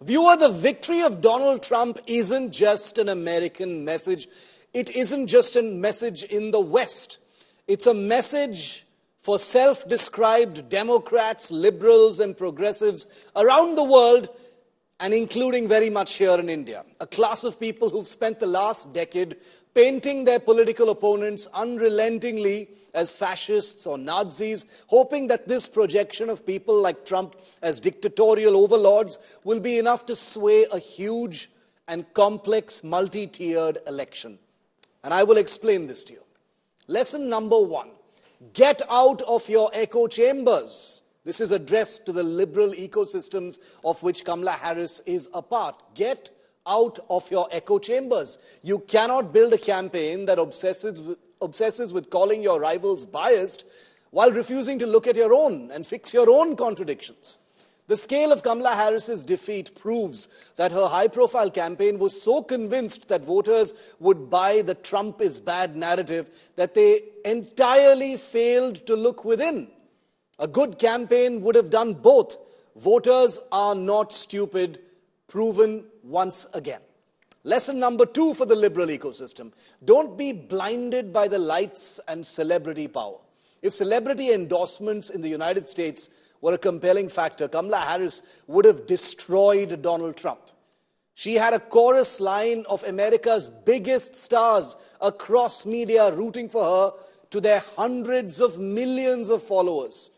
Viewer, the victory of Donald Trump isn't just an American message. It isn't just a message in the West. It's a message for self-described Democrats, liberals, and progressives around the world, and including very much here in India. A class of people who've spent the last decade painting their political opponents unrelentingly as fascists or Nazis, hoping that this projection of people like Trump as dictatorial overlords will be enough to sway a huge and complex multi-tiered election. And I will explain this to you. Lesson number 1, get out of your echo chambers. This is addressed to the liberal ecosystems of which Kamala Harris is a part. Get out of your echo chambers. You cannot build a campaign that obsesses with calling your rivals biased while refusing to look at your own and fix your own contradictions. The scale of Kamala Harris's defeat proves that her high-profile campaign was so convinced that voters would buy the Trump is bad narrative that they entirely failed to look within. A good campaign would have done both. Voters are not stupid, proven once again. Lesson number 2 for the liberal ecosystem. Don't be blinded by the lights and celebrity power. If celebrity endorsements in the United States were a compelling factor, Kamala Harris would have destroyed Donald Trump. She had a chorus line of America's biggest stars across media rooting for her to their hundreds of millions of followers.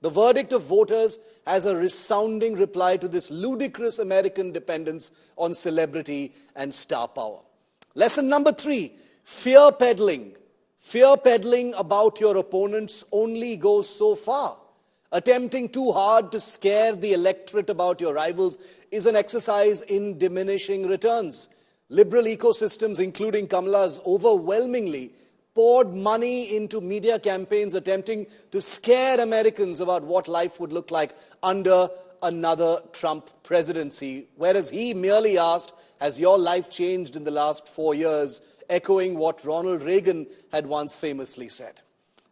The verdict of voters has a resounding reply to this ludicrous American dependence on celebrity and star power. Lesson number 3, fear peddling. Fear peddling about your opponents only goes so far. Attempting too hard to scare the electorate about your rivals is an exercise in diminishing returns. Liberal ecosystems, including Kamala's, overwhelmingly poured money into media campaigns attempting to scare Americans about what life would look like under another Trump presidency, whereas he merely asked, has your life changed in the last 4 years, echoing what Ronald Reagan had once famously said.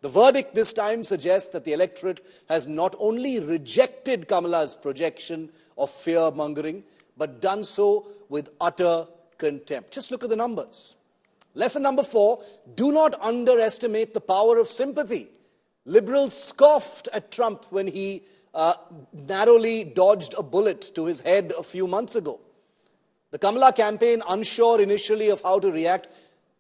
The verdict this time suggests that the electorate has not only rejected Kamala's projection of fear-mongering, but done so with utter contempt. Just look at the numbers. Lesson number 4, do not underestimate the power of sympathy. Liberals scoffed at Trump when he narrowly dodged a bullet to his head a few months ago. The Kamala campaign, unsure initially of how to react,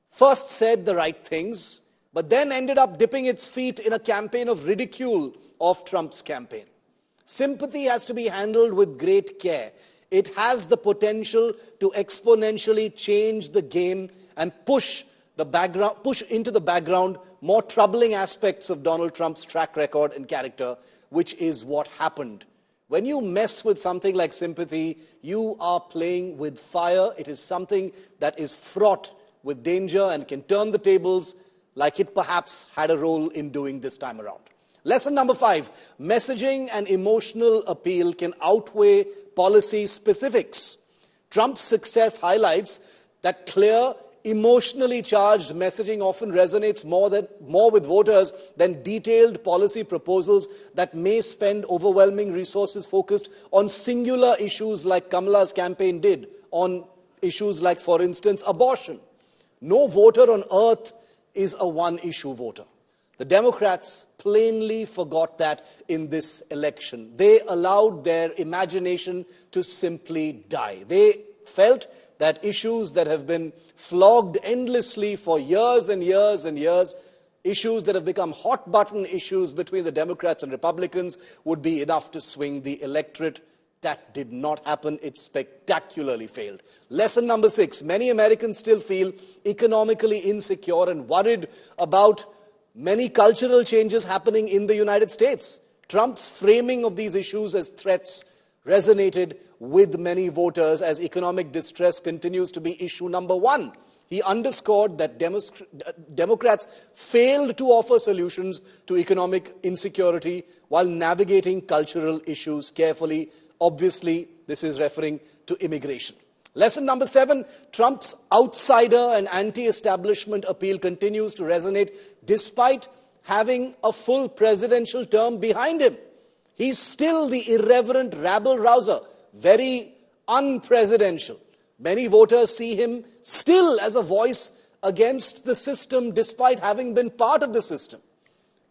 first said the right things, but then ended up dipping its feet in a campaign of ridicule of Trump's campaign. Sympathy has to be handled with great care. It has the potential to exponentially change the game and push into the background more troubling aspects of Donald Trump's track record and character, which is what happened. When you mess with something like sympathy, you are playing with fire. It is something that is fraught with danger and can turn the tables like it perhaps had a role in doing this time around. Lesson number 5, messaging and emotional appeal can outweigh policy specifics. Trump's success highlights that clear, emotionally charged messaging often resonates more with voters than detailed policy proposals that may spend overwhelming resources focused on singular issues like Kamala's campaign did, on issues like, for instance, abortion. No voter on earth is a one-issue voter. The Democrats plainly forgot that in this election. They allowed their imagination to simply die. They felt that issues that have been flogged endlessly for years and years and years, issues that have become hot-button issues between the Democrats and Republicans, would be enough to swing the electorate. That did not happen. It spectacularly failed. Lesson number 6. Many Americans still feel economically insecure and worried about many cultural changes happening in the United States. Trump's framing of these issues as threats resonated with many voters as economic distress continues to be issue number 1. He underscored that Democrats failed to offer solutions to economic insecurity while navigating cultural issues carefully. Obviously, this is referring to immigration. Lesson number 7, Trump's outsider and anti-establishment appeal continues to resonate despite having a full presidential term behind him. He's still the irreverent rabble-rouser, very unpresidential. Many voters see him still as a voice against the system despite having been part of the system.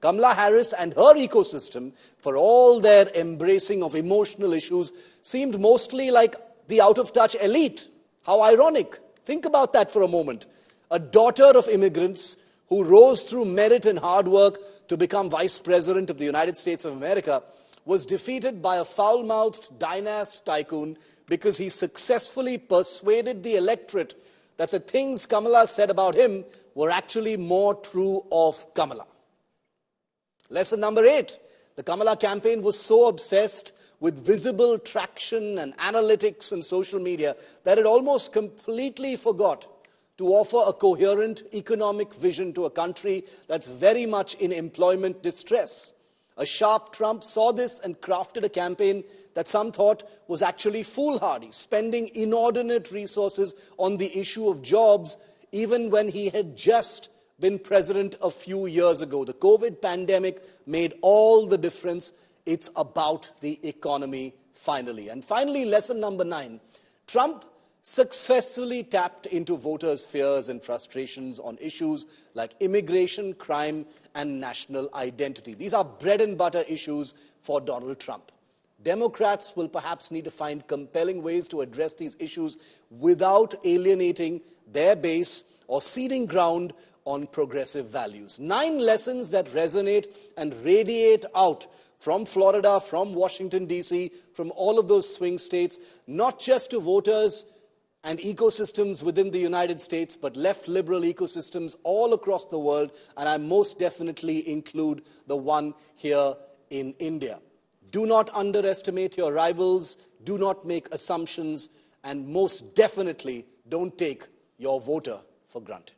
Kamala Harris and her ecosystem, for all their embracing of emotional issues, seemed mostly like the out-of-touch elite. How ironic. Think about that for a moment. A daughter of immigrants who rose through merit and hard work to become Vice President of the United States of America was defeated by a foul-mouthed dynast tycoon because he successfully persuaded the electorate that the things Kamala said about him were actually more true of Kamala. Lesson number 8. The Kamala campaign was so obsessed with visible traction and analytics and social media that it almost completely forgot to offer a coherent economic vision to a country that's very much in employment distress. A sharp Trump saw this and crafted a campaign that some thought was actually foolhardy, spending inordinate resources on the issue of jobs even when he had just been president a few years ago. The COVID pandemic made all the difference. It's about the economy, finally. And finally, lesson number 9. Trump successfully tapped into voters' fears and frustrations on issues like immigration, crime, and national identity. These are bread and butter issues for Donald Trump. Democrats will perhaps need to find compelling ways to address these issues without alienating their base or ceding ground on progressive values. 9 lessons that resonate and radiate out from Florida, from Washington, D.C., from all of those swing states, not just to voters and ecosystems within the United States, but left liberal ecosystems all across the world, and I most definitely include the one here in India. Do not underestimate your rivals, do not make assumptions, and most definitely don't take your voter for granted.